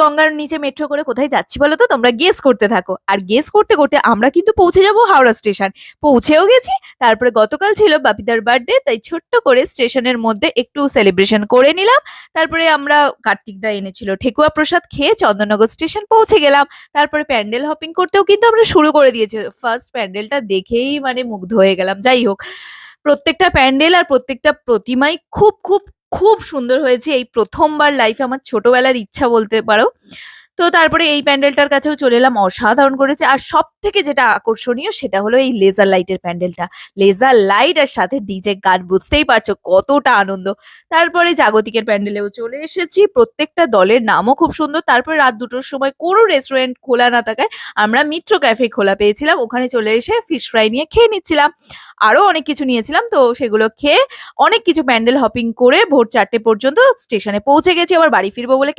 গঙ্গার নিচে মেট্রো করে কোথায় যাচ্ছি বলো তো? তোমরা গেস করতে থাকো। আর গেস করতে, করতে আমরা কিন্তু পৌঁছে যাবো হাওড়া স্টেশন। পৌঁছেও গেছি। তারপরে গতকাল ছিল বাপিদার বার্থডে, তাই ছোট্ট করে স্টেশনের মধ্যে একটু সেলিব্রেশন করে নিলাম। তারপরে আমরা কার্তিকদা এনেছিল ঠেকুয়া প্রসাদ খেয়ে চন্দননগর স্টেশন পৌঁছে গেলাম। তারপরে প্যান্ডেল হপিং করতেও কিন্তু আমরা শুরু করে দিয়েছি। ফার্স্ট প্যান্ডেলটা দেখেই মানে মুগ্ধ হয়ে গেলাম। যাই হোক, প্রত্যেকটা প্যান্ডেল আর প্রত্যেকটা প্রতিমাই খুব খুব খুব সুন্দর হয়েছে। এই প্রথমবার লাইফে আমার ছোটবেলার ইচ্ছা বলতে পারো। তো তারপরে এই প্যান্ডেলটার কাছেও চলে এলাম, অসাধারণ করেছে। আর সবথেকে যেটা আকর্ষণীয় সেটা হলো এই লেজার লাইটের প্যান্ডেলটা। লেজার লাইট আর সাথে ডিজে গান, বুঝতেই পারছো কতটা আনন্দ। তারপরে জাগতিকের প্যান্ডেলেও চলে এসেছি। প্রত্যেকটা দলের নামও খুব সুন্দর। তারপরে রাত ২টোর সময় কোনো রেস্টুরেন্ট খোলা না থাকায় আমরা মিত্র ক্যাফে খোলা পেয়েছিলাম। ওখানে চলে এসে ফিশ ফ্রাই নিয়ে খেয়ে নিচ্ছিলাম। আরো অনেক কিছু নিয়েছিলাম, তো সেগুলো খেয়ে অনেক কিছু প্যান্ডেল হপিং করে ভোর ৪টে পর্যন্ত স্টেশনে পৌঁছে গেছি। আবার বাড়ি ফিরবো বলে